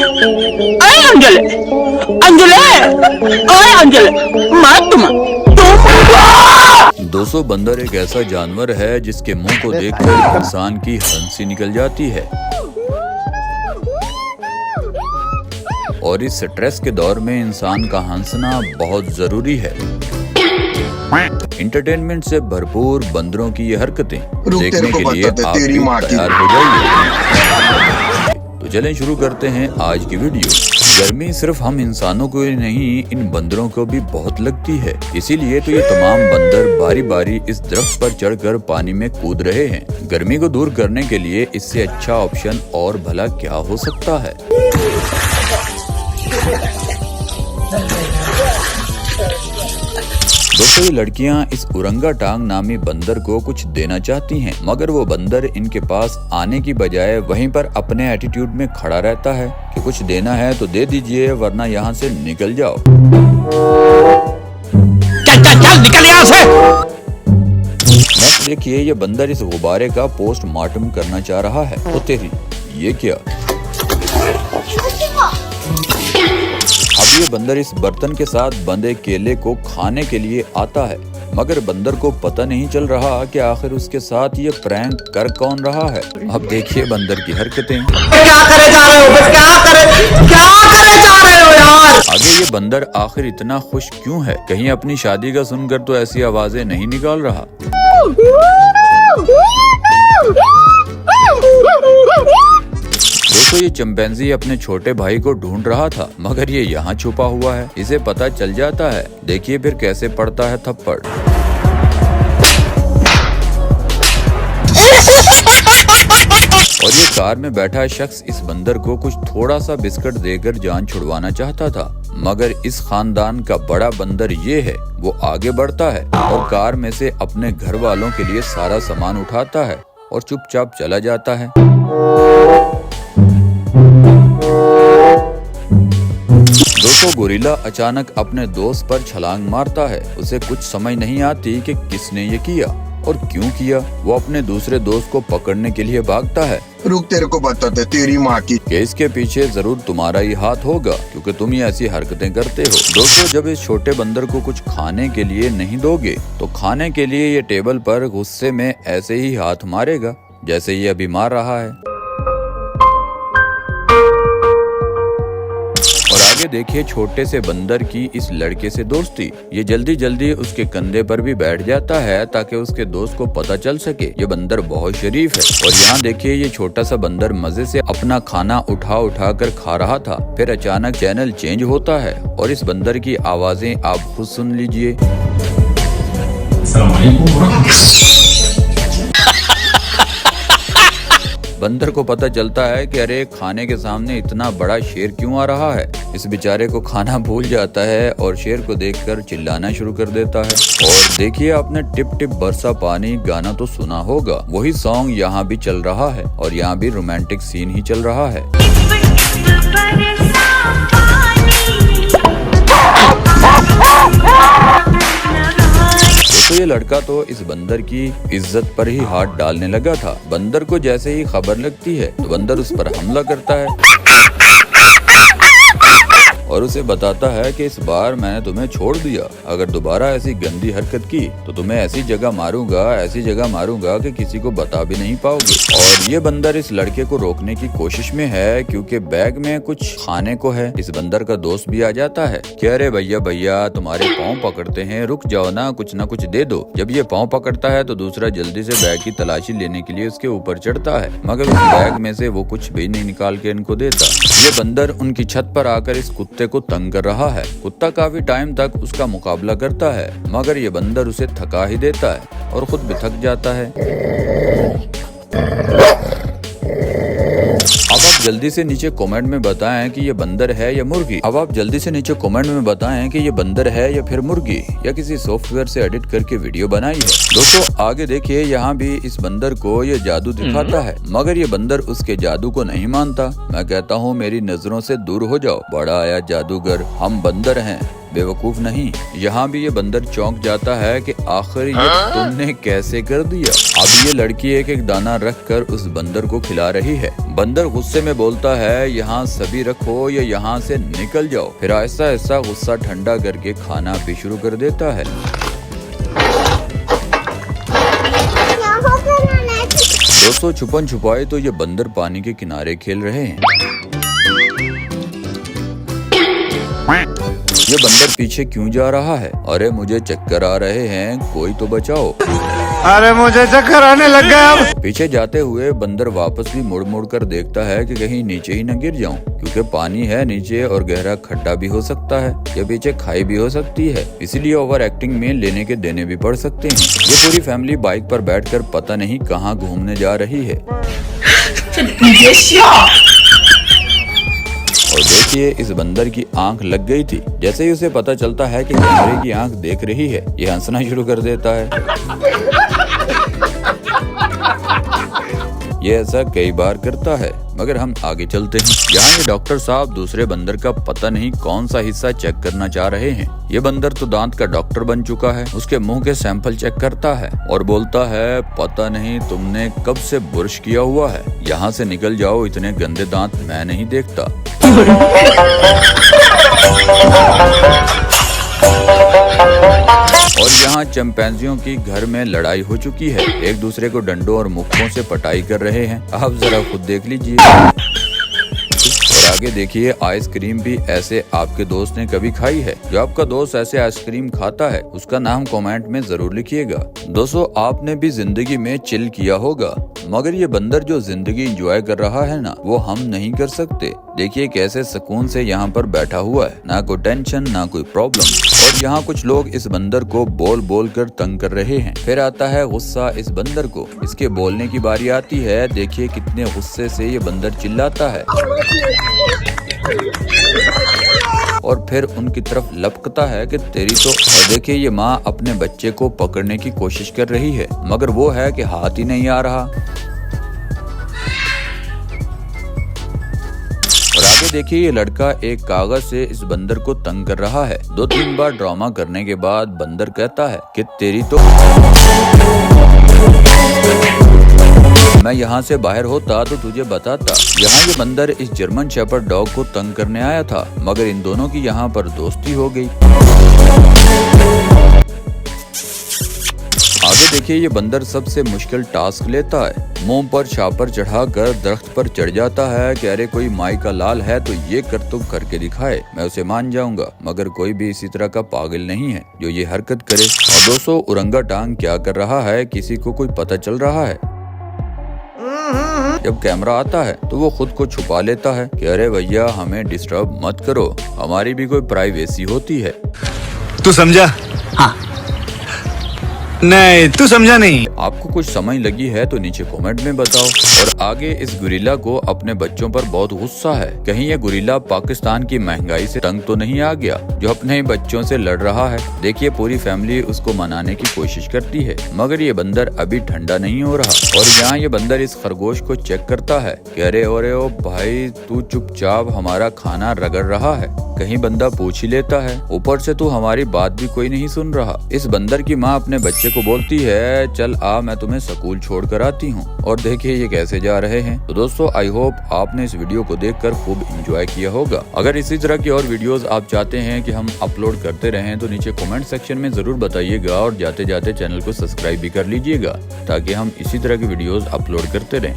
अरे अंजलि, अंजलि, अरे अंजलि, मत तुम। दोस्तों, बंदर एक ऐसा जानवर है जिसके मुंह को देखकर इंसान की हंसी निकल जाती है। और इस स्ट्रेस के दौर में इंसान का हंसना बहुत जरूरी है। एंटरटेनमेंट से भरपूर बंदरों की ये हरकतें देखने के लिए आप भी तैयार हो जाइए। तो चलें शुरू करते हैं आज की वीडियो। गर्मी सिर्फ हम इंसानों को ही नहीं, इन बंदरों को भी बहुत लगती है। इसीलिए तो ये तमाम बंदर बारी बारी इस दरख्त पर चढ़कर पानी में कूद रहे हैं। गर्मी को दूर करने के लिए इससे अच्छा ऑप्शन और भला क्या हो सकता है। दोस्तों, ये लड़कियां इस उरंगाटांग नामी बंदर को कुछ देना चाहती हैं, मगर वो बंदर इनके पास आने की बजाय वहीं पर अपने एटीट्यूड में खड़ा रहता है कि कुछ देना है तो दे दीजिए, वरना यहाँ से निकल जाओ। चल निकल यहाँ से। नेक्स्ट देखिए, ये बंदर इस गुब्बारे का पोस्टमार्टम करना चाह रहा है। तो तेरी ये क्या? अब ये बंदर इस बर्तन के साथ बंधे केले को खाने के लिए आता है, मगर बंदर को पता नहीं चल रहा कि आखिर उसके साथ ये प्रैंक कर कौन रहा है। अब देखिए बंदर की हरकतें। क्या करे जा रहे हो? क्या करे जा रहे हो यार? आगे ये बंदर आखिर इतना खुश क्यों है? कहीं अपनी शादी का सुनकर तो ऐसी आवाजें नहीं निकाल रहा। दोस्तों, ये चिंपैंजी अपने छोटे भाई को ढूंढ रहा था, मगर ये यहाँ छुपा हुआ है। इसे पता चल जाता है। देखिए फिर कैसे पड़ता है थप्पड़। और ये कार में बैठा शख्स इस बंदर को कुछ थोड़ा सा बिस्किट देकर जान छुड़वाना चाहता था, मगर इस खानदान का बड़ा बंदर ये है, वो आगे बढ़ता है और कार में से अपने घर वालों के लिए सारा सामान उठाता है और चुपचाप चला जाता है। दोस्तों, गोरिल्ला अचानक अपने दोस्त पर छलांग मारता है। उसे कुछ समझ नहीं आती कि किसने ये किया और क्यों किया। वो अपने दूसरे दोस्त को पकड़ने के लिए भागता है। रुक, तेरे को बताते तेरी माँ की। कि इसके पीछे जरूर तुम्हारा ही हाथ होगा, क्योंकि तुम ही ऐसी हरकतें करते हो। दोस्तों, जब इस छोटे बंदर को कुछ खाने के लिए नहीं दोगे तो खाने के लिए ये टेबल पर गुस्से में ऐसे ही हाथ मारेगा जैसे ये अभी मार रहा है। और आगे देखिए छोटे से बंदर की इस लड़के से दोस्ती। ये जल्दी जल्दी उसके कंधे पर भी बैठ जाता है ताकि उसके दोस्त को पता चल सके ये बंदर बहुत शरीफ है। और यहाँ देखिए ये छोटा सा बंदर मजे से अपना खाना उठा उठा कर खा रहा था। फिर अचानक चैनल चेंज होता है और इस बंदर की आवाजें आप खुद सुन लीजिए। बंदर को पता चलता है कि अरे खाने के सामने इतना बड़ा शेर क्यों आ रहा है। इस बेचारे को खाना भूल जाता है और शेर को देखकर चिल्लाना शुरू कर देता है। और देखिए, आपने टिप टिप बरसा पानी गाना तो सुना होगा, वही सॉन्ग यहाँ भी चल रहा है और यहाँ भी रोमांटिक सीन ही चल रहा है। तो ये लड़का तो इस बंदर की इज्जत पर ही हाथ डालने लगा था। बंदर को जैसे ही खबर लगती है तो बंदर उस पर हमला करता है और उसे बताता है कि इस बार मैंने तुम्हें छोड़ दिया, अगर दोबारा ऐसी गंदी हरकत की तो तुम्हें ऐसी जगह मारूंगा कि किसी को बता भी नहीं पाओगे। और ये बंदर इस लड़के को रोकने की कोशिश में है, क्योंकि बैग में कुछ खाने को है। इस बंदर का दोस्त भी आ जाता है कि अरे भैया तुम्हारे पाँव पकड़ते हैं, रुक जाओ ना कुछ दे दो। जब ये पाँव पकड़ता है तो दूसरा जल्दी से बैग की तलाशी लेने के लिए उसके ऊपर चढ़ता है, मगर उस बैग में से वो कुछ भी नहीं निकाल के इनको देता। ये बंदर उनकी छत पर आकर इस कुत्ते को तंग कर रहा है। कुत्ता काफी टाइम तक उसका मुकाबला करता है, मगर ये बंदर उसे थका ही देता है और खुद भी थक जाता है। अब आप जल्दी से नीचे कमेंट में बताएं कि ये बंदर है या मुर्गी। अब आप जल्दी से नीचे कमेंट में बताएं कि ये बंदर है या फिर मुर्गी, या किसी सॉफ्टवेयर से एडिट करके वीडियो बनाई है। दोस्तों, आगे देखिए यहाँ भी इस बंदर को ये जादू दिखाता है, मगर ये बंदर उसके जादू को नहीं मानता। मैं कहता हूँ मेरी नजरों से दूर हो जाओ, बड़ा आया जादूगर, हम बंदर हैं, बेवकूफ नहीं। यहाँ भी ये बंदर चौंक जाता है कि आखिर ये तुमने कैसे कर दिया। अब ये लड़की एक एक दाना रख कर उस बंदर को खिला रही है। बंदर गुस्से में बोलता है, यहाँ सभी रखो या यहाँ से निकल जाओ। फिर ऐसा ऐसा गुस्सा ठंडा करके खाना भी शुरू कर देता है। दोस्तों छुपन छुपाई तो ये बंदर पानी के किनारे खेल रहे हैं। ये बंदर पीछे क्यों जा रहा है? अरे मुझे चक्कर आ रहे हैं, कोई तो बचाओ। अरे मुझे चक्कर आने लग गया अब। पीछे जाते हुए बंदर वापस भी मुड़ मुड़ कर देखता है कि कहीं नीचे ही न गिर जाऊं, क्योंकि पानी है नीचे और गहरा खड्डा भी हो सकता है या पीछे खाई भी हो सकती है। इसीलिए ओवर एक्टिंग में लेने के देने भी पड़ सकते हैं। ये पूरी फैमिली बाइक पर बैठकर पता नहीं कहाँ घूमने जा रही है। और देखिए इस बंदर की आंख लग गई थी। जैसे ही उसे पता चलता है कि कैमरे की आंख देख रही है, ये हंसना शुरू कर देता है। ये ऐसा कई बार करता है। मगर हम आगे चलते हैं। यहाँ ये डॉक्टर साहब दूसरे बंदर का पता नहीं कौन सा हिस्सा चेक करना चाह रहे हैं। ये बंदर तो दांत का डॉक्टर बन चुका है। उसके मुंह के सैंपल चेक करता है और बोलता है, पता नहीं तुमने कब से ब्रश किया हुआ है, यहाँ से निकल जाओ, इतने गंदे दांत मैं नहीं देखता। और यहाँ चिंपैंजियों की घर में लड़ाई हो चुकी है। एक दूसरे को डंडों और मुक्कों से पटाई कर रहे हैं। आप जरा खुद देख लीजिए। और आगे देखिए, आइसक्रीम भी ऐसे आपके दोस्त ने कभी खाई है? जो आपका दोस्त ऐसे आइसक्रीम खाता है उसका नाम कमेंट में जरूर लिखिएगा। दोस्तों आपने भी जिंदगी में चिल किया होगा, मगर ये बंदर जो जिंदगी एंजॉय कर रहा है ना, वो हम नहीं कर सकते। देखिए कैसे सुकून से यहाँ पर बैठा हुआ है, ना कोई टेंशन ना कोई प्रॉब्लम। और यहाँ कुछ लोग इस बंदर को बोल बोल कर तंग कर रहे हैं। फिर आता है गुस्सा इस बंदर को। इसके बोलने की बारी आती है। देखिए कितने गुस्से से ये बंदर चिल्लाता है और फिर उनकी तरफ लपकता है कि तेरी तो। और देखिए ये माँ अपने बच्चे को पकड़ने की कोशिश कर रही है, मगर वो है कि हाथ ही नहीं आ रहा। और आगे देखिए ये लड़का एक कागज से इस बंदर को तंग कर रहा है। 2-3 बार ड्रामा करने के बाद बंदर कहता है कि तेरी तो। मैं यहाँ से बाहर होता तो तुझे बताता। यहाँ ये बंदर इस जर्मन शेफर्ड डॉग को तंग करने आया था, मगर इन दोनों की यहाँ पर दोस्ती हो गई। आगे देखिए ये बंदर सबसे मुश्किल टास्क लेता है। मुंह पर छापर चढ़ाकर दरख्त पर चढ़ जाता है कि अरे कोई माई का लाल है तो ये करतूत करके दिखाए, मैं उसे मान जाऊंगा। मगर कोई भी इसी तरह का पागल नहीं है जो ये हरकत करे। और दोस्तों ओरंगटांग क्या कर रहा है, किसी को कोई पता चल रहा है? जब कैमरा आता है तो वो खुद को छुपा लेता है कि अरे भैया हमें डिस्टर्ब मत करो, हमारी भी कोई प्राइवेसी होती है। तू समझा? हाँ। नहीं तू समझा नहीं। आपको कुछ समझ लगी है तो नीचे कमेंट में बताओ। और आगे इस गुरिल्ला को अपने बच्चों पर बहुत गुस्सा है। कहीं ये गुरिल्ला पाकिस्तान की महंगाई से तंग तो नहीं आ गया जो अपने बच्चों से लड़ रहा है। देखिए पूरी फैमिली उसको मनाने की कोशिश करती है, मगर ये बंदर अभी ठंडा नहीं हो रहा। और यहाँ ये बंदर इस खरगोश को चेक करता है कि अरे ओ भाई तू चुपचाप हमारा खाना रगड़ रहा है, कहीं बंदा पूछ ही लेता है। ऊपर से तू हमारी बात भी कोई नहीं सुन रहा। इस बंदर की माँ अपने बच्चे को बोलती है, चल आ मैं तुम्हें स्कूल छोड़ कर आती हूँ। और देखिए ये कैसे जा रहे हैं। तो दोस्तों आई होप आपने इस वीडियो को देखकर खूब एंजॉय किया होगा। अगर इसी तरह की और वीडियोस आप चाहते हैं कि हम अपलोड करते रहें तो नीचे कमेंट सेक्शन में जरूर बताइएगा। और जाते जाते चैनल को सब्सक्राइब भी कर लीजिएगा ताकि हम इसी तरह की वीडियोस अपलोड करते रहें।